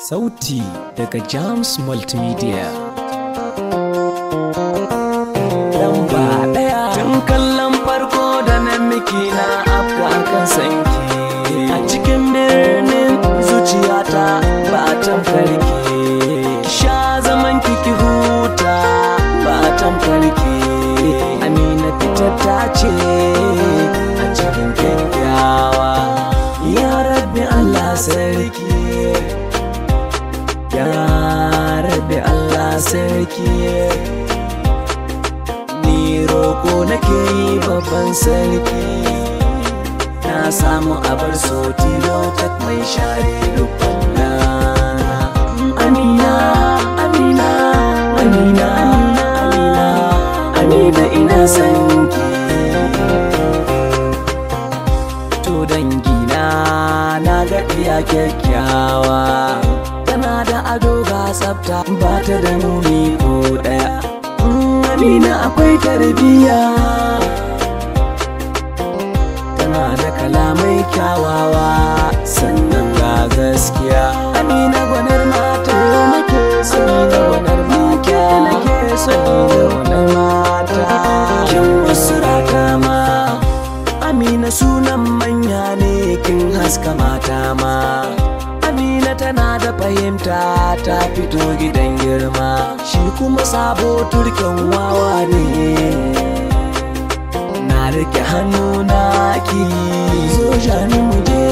Sauti daga Jams Multimedia. Lamba ɗaya. Tun kallon farko da na miki na afka akan sanki. A cikin birnin zuciyata ba a tamkarki. Sha zaman kiki huta ba a tamkarki. Amina fitatta ce a cikin kyakkyawa. Ya Rabbi Allah sarki, ya Rabbi Allah sarki, ni roko nake yi babban sarki. Na samu abar so tilo tak mai share dukkan Amina, Amina, Amina, Amina, Amina ina sanki. To dangina na ga iya kyakkyawa, tana da ado ga tsafta ba ta da muni ko ɗaya. Amina akwai tarbiyya, tana da kalamai kyawawa sannan ga gaskiya. Amina gwanar mata nake so, Amina gwanar mata nake so, gwanar mata. Kin wasu rata ma, Amina sunan manya ne, kin haska mata ma. Amina tana da fahimta, ta fito gidan girma. Shi kuma sabo turken wawa ne. Na rike hannu na ki zo jani muje.